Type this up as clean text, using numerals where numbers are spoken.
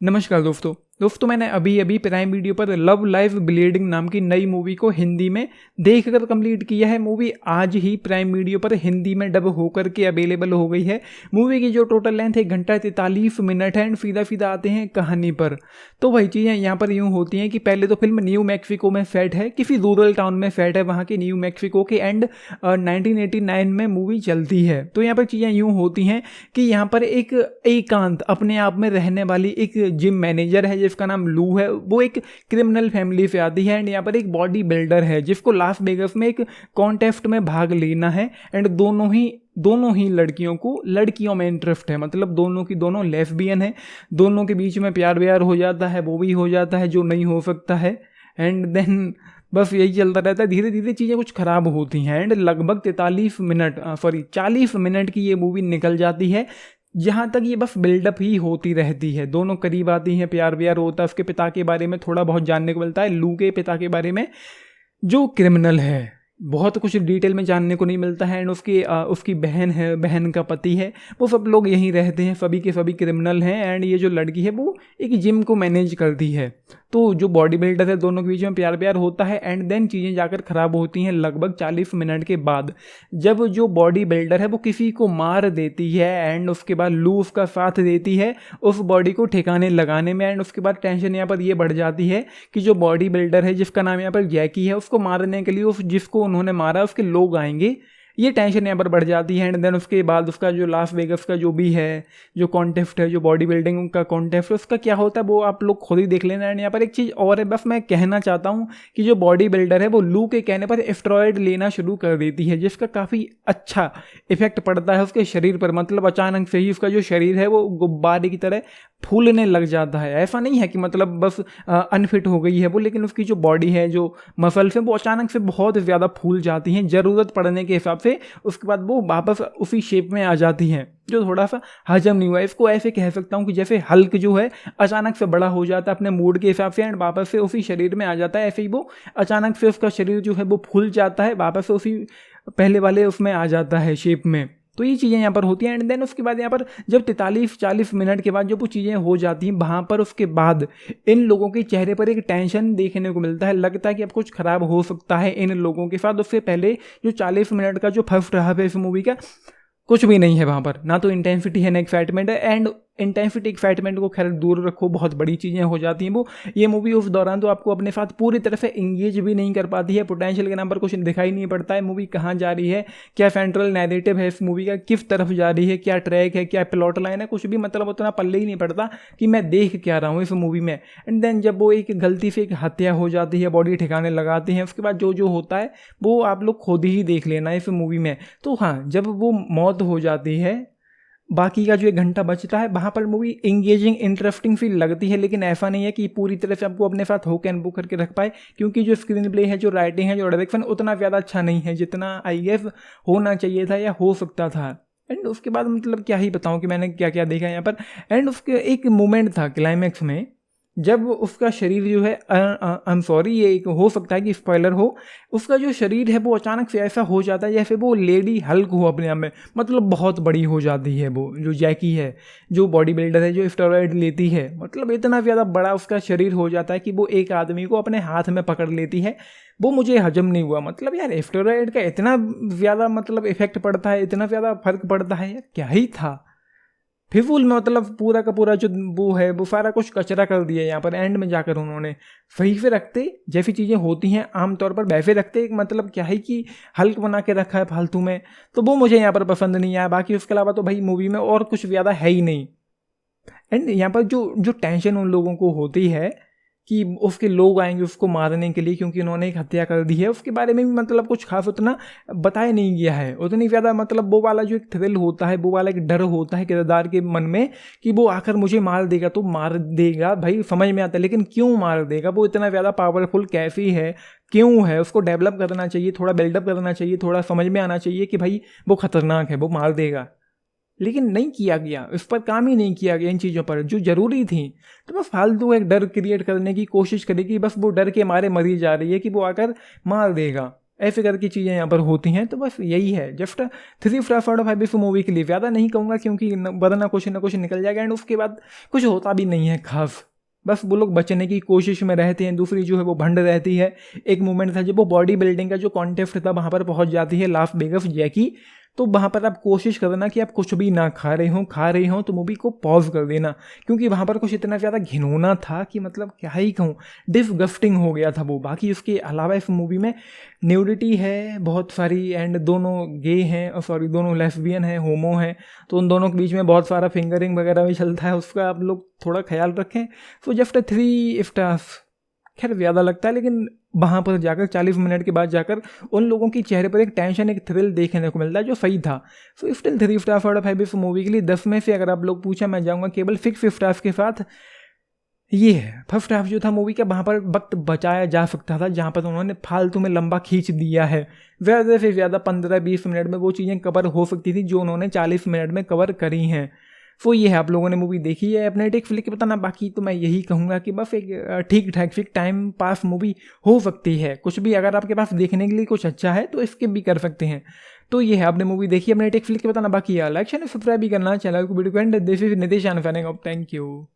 नमस्कार दोस्तों मैंने अभी अभी प्राइम वीडियो पर लव लाइफ ब्लीडिंग नाम की नई मूवी को हिंदी में देखकर कंप्लीट किया है। मूवी आज ही प्राइम वीडियो पर हिंदी में डब होकर के अवेलेबल हो गई है। मूवी की जो टोटल लेंथ है 1:43 है एंड सीधा आते हैं कहानी पर। तो वही चीज़ें यहाँ पर यूँ होती हैं कि पहले तो फिल्म न्यू मैक्सिको में सेट है, किसी रूरल टाउन में सेट है वहाँ के न्यू मैक्सिको के, एंड 1989 में मूवी चलती है। तो यहाँ पर चीज़ें यूँ होती हैं कि यहाँ पर एक एकांत अपने आप में रहने वाली एक जिम मैनेजर है जिसका नाम लू है। वो एक क्रिमिनल फैमिली से आती है एंड यहाँ पर एक बॉडी बिल्डर है जिसको लास वेगास में एक कॉन्टेस्ट में भाग लेना है। एंड दोनों ही लड़कियों में इंटरेस्ट है, मतलब दोनों की दोनों लेस्बियन है। दोनों के बीच में प्यार व्यार हो जाता है, वो भी हो जाता है जो नहीं हो सकता है। एंड देन बस यही चलता रहता है, धीरे धीरे चीज़ें कुछ ख़राब होती हैं एंड लगभग 40 मिनट की ये मूवी निकल जाती है, जहाँ तक ये बस बिल्डअप ही होती रहती है। दोनों करीब आती हैं, प्यार व्यार होता है। उसके पिता के बारे में थोड़ा बहुत जानने को मिलता है, लू के पिता के बारे में जो क्रिमिनल है। बहुत कुछ डिटेल में जानने को नहीं मिलता है। एंड उसकी बहन है, बहन का पति है, वो सब लोग यहीं रहते हैं, सभी के सभी क्रिमिनल हैं। एंड ये जो लड़की है वो एक जिम को मैनेज करती है। तो जो बॉडी बिल्डर है दोनों के बीच में प्यार व्यार होता है एंड देन चीज़ें जाकर ख़राब होती हैं लगभग 40 मिनट के बाद, जब जो बॉडी बिल्डर है वो किसी को मार देती है एंड उसके बाद लू उसका साथ देती है उस बॉडी को ठिकाने लगाने में। एंड उसके बाद टेंशन यहाँ पर ये बढ़ जाती है कि जो बॉडी बिल्डर है जिसका नाम यहाँ पर जैकी है, उसको मारने के लिए जिसको उन्होंने मारा उसके लोग आएंगे। ये टेंशन यहाँ पर बढ़ जाती है। एंड देन उसके बाद उसका जो लास वेगास का जो भी है, जो कॉन्टेस्ट है, जो बॉडी बिल्डिंग का कॉन्टेस्ट है, उसका क्या होता है वो आप लोग खुद ही देख लेना। एंड यहाँ पर एक चीज़ और है, बस मैं कहना चाहता हूँ कि जो बॉडी बिल्डर है वो लू के कहने पर एस्टेरॉयड लेना शुरू कर देती है, जिसका काफ़ी अच्छा इफेक्ट पड़ता है उसके शरीर पर। मतलब अचानक से ही उसका जो शरीर है वो गुब्बारे की तरह फूलने लग जाता है। ऐसा नहीं है कि मतलब बस अनफिट हो गई है वो, लेकिन उसकी जो बॉडी है, जो मसल्स हैं, वो अचानक से बहुत ज़्यादा फूल जाती हैं ज़रूरत पड़ने के हिसाब से। उसके बाद वो वापस उसी शेप में आ जाती हैं, जो थोड़ा सा हजम नहीं हुआ। इसको ऐसे कह सकता हूँ कि जैसे हल्क जो है अचानक से बड़ा हो जाता है अपने मूड के हिसाब से एंड वापस से उसी शरीर में आ जाता है, ऐसे ही वो अचानक से उसका शरीर जो है वो फूल जाता है, वापस से उसी पहले वाले उसमें आ जाता है शेप में। तो ये चीज़ें यहाँ पर होती हैं। एंड देन उसके बाद यहाँ पर जब 43-40 मिनट के बाद जो वो चीज़ें हो जाती हैं, वहाँ पर उसके बाद इन लोगों के चेहरे पर एक टेंशन देखने को मिलता है। लगता है कि अब कुछ खराब हो सकता है इन लोगों के साथ। उससे पहले जो 40 मिनट का जो फर्स्ट हाफ है इस मूवी का, कुछ भी नहीं है वहाँ पर, ना तो इंटेंसिटी है ना एक्साइटमेंट है। एंड इंटेंसिटी एक्साइटमेंट को खैर दूर रखो, बहुत बड़ी चीज़ें हो जाती हैं वो। ये मूवी उस दौरान तो आपको अपने साथ पूरी तरह से इंगेज भी नहीं कर पाती है। पोटेंशियल के नाम पर कुछ दिखाई नहीं पड़ता है मूवी कहाँ जा रही है, क्या सेंट्रल नैरेटिव है इस मूवी का, किस तरफ जा रही है, क्या ट्रैक है, क्या प्लॉट लाइन है, कुछ भी मतलब उतना पल्ले ही नहीं पड़ता कि मैं देख क्या रहा हूँ इस मूवी में। एंड देन जब वो एक गलती से एक हत्या हो जाती है, बॉडी ठिकाने लगाते हैं, उसके बाद जो होता है वो आप लोग खुद ही देख लेना इस मूवी में। तो हाँ, जब वो मौत हो जाती है, बाकी का जो 1 घंटा बचता है, वहाँ पर मूवी इंगेजिंग इंटरेस्टिंग फील लगती है। लेकिन ऐसा नहीं है कि पूरी तरह से आपको अपने साथ होक एंड बुक करके रख पाए, क्योंकि जो स्क्रीन प्ले है, जो राइटिंग है, जो डायरेक्शन उतना ज़्यादा अच्छा नहीं है जितना आई गेस होना चाहिए था या हो सकता था। एंड उसके बाद मतलब क्या ही बताऊँ कि मैंने क्या क्या देखा यहाँ पर। एंड उसके एक मोमेंट था क्लाइमैक्स में, जब उसका शरीर जो है, आई एम सॉरी ये एक हो सकता है कि स्पॉइलर हो, उसका जो शरीर है वो अचानक से ऐसा हो जाता है जैसे वो लेडी हल्क हो अपने आप में, मतलब बहुत बड़ी हो जाती है वो। जो जैकी है, जो बॉडी बिल्डर है, जो स्टेरॉयड लेती है, मतलब इतना ज़्यादा बड़ा उसका शरीर हो जाता है कि वो एक आदमी को अपने हाथ में पकड़ लेती है। वो मुझे हजम नहीं हुआ। मतलब यार स्टेरॉयड का इतना ज़्यादा मतलब इफेक्ट पड़ता है, इतना ज़्यादा फर्क पड़ता है, यार क्या ही था। फिजूल में मतलब पूरा का पूरा जो वो है वो सारा कुछ कचरा कर दिया यहाँ पर। एंड में जाकर उन्होंने सही से रखते, जैसी चीज़ें होती हैं आमतौर पर वैसे रखते, एक मतलब क्या है कि हल्क बना के रखा है फालतू में, तो वो मुझे यहाँ पर पसंद नहीं आया। बाकी उसके अलावा तो भाई मूवी में और कुछ ज़्यादा है ही नहीं। एंड यहाँ पर जो टेंशन उन लोगों को होती है कि उसके लोग आएंगे उसको मारने के लिए क्योंकि उन्होंने एक हत्या कर दी है, उसके बारे में भी मतलब कुछ खास उतना बताया नहीं गया है। उतनी ज़्यादा मतलब वो वाला जो एक थ्रिल होता है, वो वाला एक डर होता है किरदार के मन में कि वो आकर मुझे मार देगा, तो मार देगा भाई समझ में आता है, लेकिन क्यों मार देगा, वो इतना ज़्यादा पावरफुल कैसी है, क्यों है, उसको डेवलप करना चाहिए, थोड़ा बिल्डअप करना चाहिए, थोड़ा समझ में आना चाहिए कि भाई वो खतरनाक है, वो मार देगा। लेकिन नहीं किया गया, इस पर काम ही नहीं किया गया इन चीज़ों पर जो ज़रूरी थी। तो बस फालतू एक डर क्रिएट करने की कोशिश करेगी, बस वो डर के मारे मरी जा रही है कि वो आकर मार देगा। ऐसे करके चीज़ें यहाँ पर होती हैं। तो बस यही है, जस्ट 3 स्टार आउट ऑफ 5 इस मूवी के लिए। ज़्यादा नहीं कहूँगा क्योंकि वरना कुछ ना कुछ निकल जाएगा एंड उसके बाद कुछ होता भी नहीं है खास। बस वो लोग बचने की कोशिश में रहते हैं, दूसरी जो है वो भंड रहती है। एक मोमेंट था जब वो बॉडी बिल्डिंग का जो कॉन्टेस्ट था वहाँ पर पहुँच जाती है लास वेगास जैकी, तो वहाँ पर आप कोशिश करना कि आप कुछ भी ना खा रहे हो तो मूवी को पॉज कर देना, क्योंकि वहाँ पर कुछ इतना ज़्यादा घिनौना था कि मतलब क्या ही कहूँ, डिसगस्टिंग हो गया था वो। बाकी उसके अलावा इस मूवी में न्यूडिटी है बहुत सारी एंड दोनों गे हैं, सॉरी दोनों लेस्बियन हैं, होमो हैं, तो उन दोनों के बीच में बहुत सारा फिंगरिंग वगैरह भी चलता है, उसका आप लोग थोड़ा ख्याल रखें। तो जस्ट 3 स्टार्स खैर ज़्यादा लगता है, लेकिन वहाँ पर जाकर 40 मिनट के बाद जाकर उन लोगों की चेहरे पर एक टेंशन, एक थ्रिल देखने को मिलता है जो सही था। So still 3 star out of 5 इस मूवी के लिए। 10 में से अगर आप लोग पूछा मैं जाऊँगा केवल 6 स्टार्स के साथ। ये है फर्स्ट हाफ जो था मूवी का, वहाँ पर वक्त बचाया जा सकता था, जहाँ पर उन्होंने फालतू में लंबा खींच दिया है। ज़्यादा से ज़्यादा 15-20 मिनट में वो चीज़ें कवर हो सकती थी जो उन्होंने 40 मिनट में कवर करी हैं। सो ये है, आप लोगों ने मूवी देखी है अपने टेक फ्लिक बताना। बाकी तो मैं यही कहूँगा कि बस एक ठीक ठाक फिक टाइम पास मूवी हो सकती है। कुछ भी अगर आपके पास देखने के लिए कुछ अच्छा है तो स्किप भी कर सकते हैं। तो ये है, आपने मूवी देखी अपने टेक फ्लिक बताना। बाकी लाइक शेयर सब्सक्राइब भी करना चैनल को, वीडियो को and this is Nitesh, thank you.